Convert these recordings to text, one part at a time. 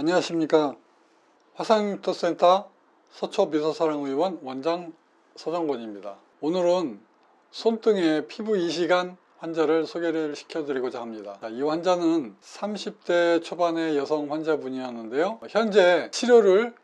안녕하십니까. 화상흉터센터 서초미소사랑의원 원장 서정권입니다. 오늘은 손등에 피부 이식한 환자를 소개를 시켜드리고자 합니다. 이 환자는 30대 초반의 여성 환자분이었는데요, 현재 치료를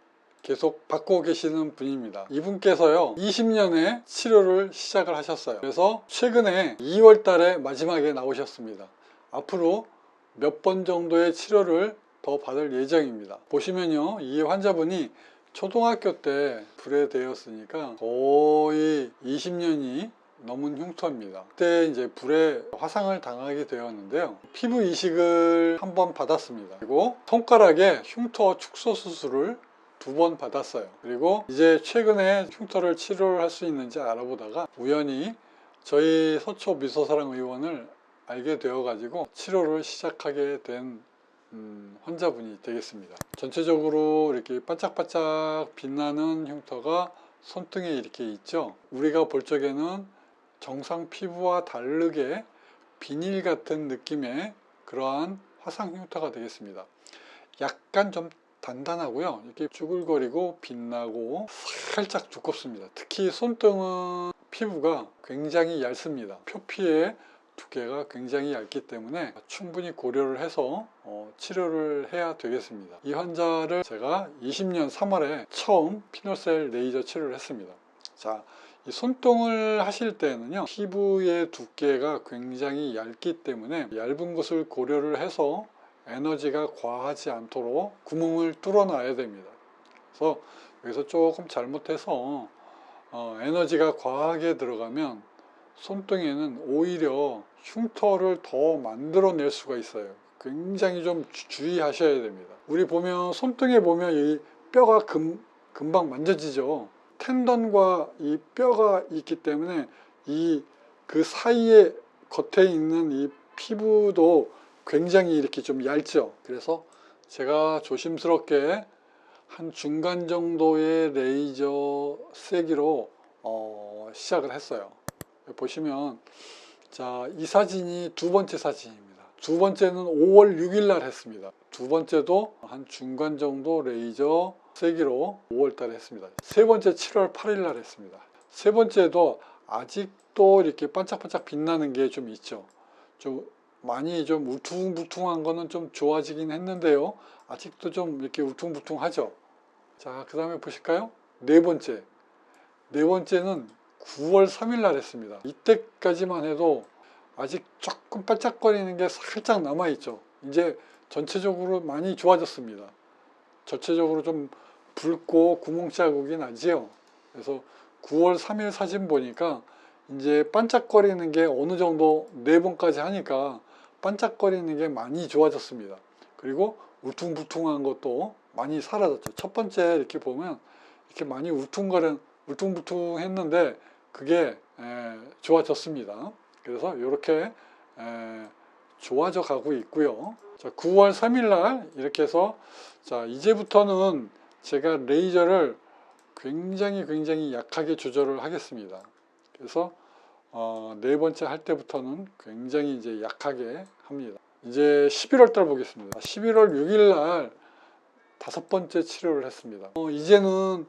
계속 받고 계시는 분입니다. 이분께서요 20년에 치료를 시작을 하셨어요. 그래서 최근에 2월 달에 마지막에 나오셨습니다. 앞으로 몇 번 정도의 치료를 더 받을 예정입니다. 보시면요, 이 환자분이 초등학교 때 불에 대었으니까 거의 20년이 넘은 흉터입니다. 그때 이제 불에 화상을 당하게 되었는데요, 피부 이식을 한 번 받았습니다. 그리고 손가락에 흉터 축소 수술을 2번 받았어요. 그리고 이제 최근에 흉터를 치료를 할 수 있는지 알아보다가 우연히 저희 서초 미소사랑 의원을 알게 되어 가지고 치료를 시작하게 된 환자분이 되겠습니다. 전체적으로 이렇게 반짝반짝 빛나는 흉터가 손등에 이렇게 있죠. 우리가 볼 적에는 정상 피부와 다르게 비닐 같은 느낌의 그러한 화상 흉터가 되겠습니다. 약간 좀 단단하고요, 이렇게 쭈글거리고 빛나고 살짝 두껍습니다. 특히 손등은 피부가 굉장히 얇습니다. 표피의 두께가 굉장히 얇기 때문에 충분히 고려를 해서 치료를 해야 되겠습니다. 이 환자를 제가 20년 3월에 처음 피노셀 레이저 치료를 했습니다. 자, 이 손등을 하실 때는요, 피부의 두께가 굉장히 얇기 때문에 얇은 것을 고려를 해서 에너지가 과하지 않도록 구멍을 뚫어 놔야 됩니다. 그래서 여기서 조금 잘못해서 에너지가 과하게 들어가면 손등에는 오히려 흉터를 더 만들어낼 수가 있어요. 굉장히 좀 주의하셔야 됩니다. 우리 보면 손등에 보면 이 뼈가 금방 만져지죠. 텐던과 이 뼈가 있기 때문에 그 사이에 겉에 있는 이 피부도 굉장히 이렇게 좀 얇죠. 그래서 제가 조심스럽게 한 중간 정도의 레이저 세기로 시작을 했어요. 보시면, 자, 이 사진이 2번째 사진입니다. 2번째는 5월 6일 날 했습니다. 2번째도 한 중간 정도 레이저 세기로 5월 달에 했습니다. 3번째 7월 8일 날 했습니다. 3번째도 아직도 이렇게 반짝반짝 빛나는 게 좀 있죠. 좀 많이 좀 울퉁불퉁한 거는 좀 좋아지긴 했는데요, 아직도 좀 이렇게 울퉁불퉁하죠. 자, 그 다음에 보실까요? 네 번째는 9월 3일 날 했습니다. 이때까지만 해도 아직 조금 반짝거리는 게 살짝 남아있죠. 이제 전체적으로 많이 좋아졌습니다. 전체적으로 좀 붉고 구멍 자국이 나지요. 그래서 9월 3일 사진 보니까 이제 반짝거리는 게 어느 정도 4번까지 하니까 반짝거리는 게 많이 좋아졌습니다. 그리고 울퉁불퉁한 것도 많이 사라졌죠. 첫 번째 이렇게 보면 이렇게 많이 울퉁불퉁했는데 그게 좋아졌습니다. 그래서 이렇게 좋아져 가고 있고요. 자, 9월 3일 날 이렇게 해서, 자, 이제부터는 제가 레이저를 굉장히 약하게 조절을 하겠습니다. 그래서 네 번째 할 때부터는 굉장히 이제 약하게 합니다. 이제 11월 달 보겠습니다. 11월 6일 날 5번째 치료를 했습니다. 이제는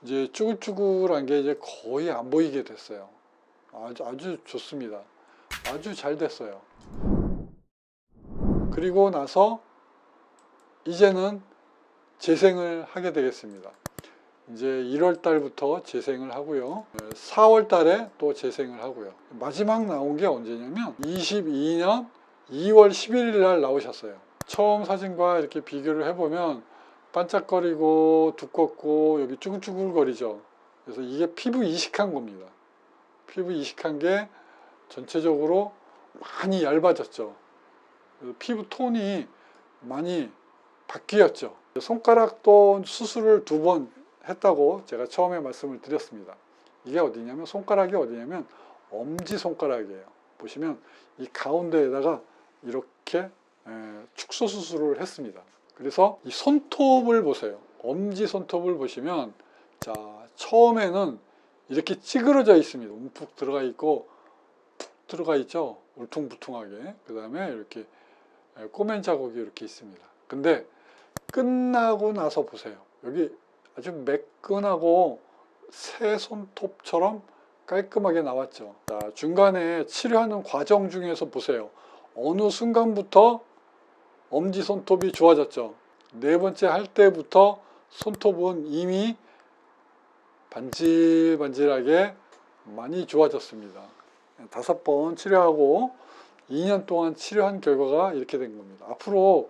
이제 쭈글쭈글한 게 이제 거의 안 보이게 됐어요. 아주 좋습니다. 아주 잘 됐어요. 그리고 나서 이제는 재생을 하게 되겠습니다. 이제 1월 달부터 재생을 하고요, 4월 달에 또 재생을 하고요. 마지막 나온 게 언제냐면 22년 2월 11일 날 나오셨어요. 처음 사진과 이렇게 비교를 해보면 반짝거리고 두껍고 여기 쭈글쭈글거리죠. 그래서 이게 피부 이식한 겁니다. 피부 이식한 게 전체적으로 많이 얇아졌죠. 피부 톤이 많이 바뀌었죠. 손가락도 수술을 2번 했다고 제가 처음에 말씀을 드렸습니다. 이게 어디냐면, 손가락이 어디냐면 엄지손가락이에요. 보시면 이 가운데에다가 이렇게 축소 수술을 했습니다. 그래서 이 손톱을 보세요. 엄지손톱을 보시면, 자, 처음에는 이렇게 찌그러져 있습니다. 움푹 들어가 있고 푹 들어가 있죠. 울퉁불퉁하게. 그 다음에 이렇게 꼬맨 자국이 이렇게 있습니다. 근데 끝나고 나서 보세요. 여기 아주 매끈하고 새 손톱처럼 깔끔하게 나왔죠. 자, 중간에 치료하는 과정 중에서 보세요. 어느 순간부터 엄지손톱이 좋아졌죠. 네 번째 할 때부터 손톱은 이미 반질반질하게 많이 좋아졌습니다. 5번 치료하고 2년 동안 치료한 결과가 이렇게 된 겁니다. 앞으로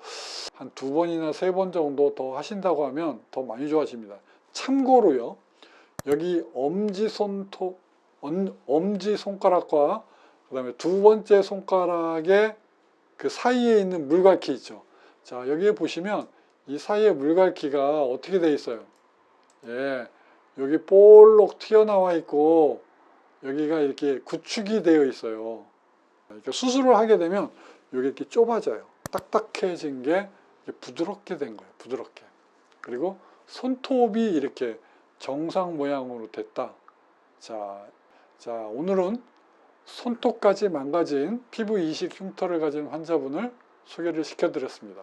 한 2번이나 3번 정도 더 하신다고 하면 더 많이 좋아집니다. 참고로요, 여기 엄지손가락과 그 다음에 2번째 손가락의 그 사이에 있는 물갈퀴 있죠. 자, 여기에 보시면 이 사이에 물갈퀴가 어떻게 되어 있어요? 예, 여기 볼록 튀어나와 있고 여기가 이렇게 구축이 되어 있어요. 이렇게 수술을 하게 되면 여기 이렇게 좁아져요. 딱딱해진 게 부드럽게 된 거예요. 부드럽게. 그리고 손톱이 이렇게 정상 모양으로 됐다. 자, 오늘은 손톱까지 망가진 피부 이식 흉터를 가진 환자분을 소개를 시켜드렸습니다.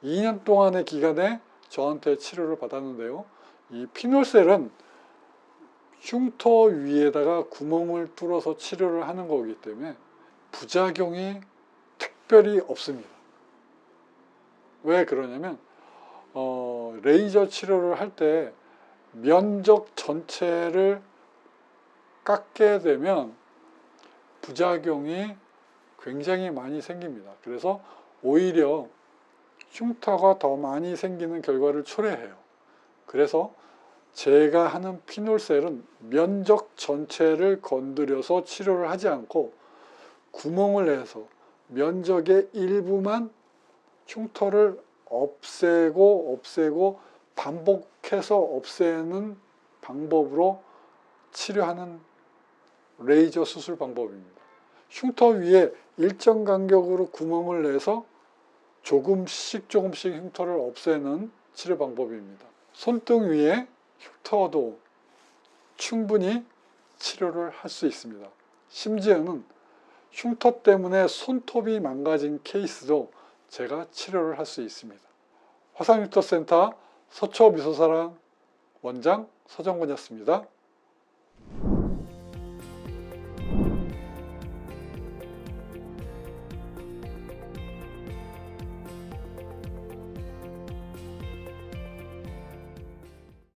2년 동안의 기간에 저한테 치료를 받았는데요. 이 피놀셀은 흉터 위에다가 구멍을 뚫어서 치료를 하는 거기 때문에 부작용이 특별히 없습니다. 왜 그러냐면 레이저 치료를 할 때 면적 전체를 깎게 되면 부작용이 굉장히 많이 생깁니다. 그래서 오히려 흉터가 더 많이 생기는 결과를 초래해요. 그래서 제가 하는 피놀셀은 면적 전체를 건드려서 치료를 하지 않고 구멍을 내서 면적의 일부만 흉터를 없애고 반복해서 없애는 방법으로 치료하는 레이저 수술 방법입니다. 흉터 위에 일정 간격으로 구멍을 내서 조금씩 흉터를 없애는 치료 방법입니다. 손등 위에 흉터도 충분히 치료를 할 수 있습니다. 심지어는 흉터 때문에 손톱이 망가진 케이스도 제가 치료를 할 수 있습니다. 화상흉터센터 서초미소사랑 원장 서정권이었습니다.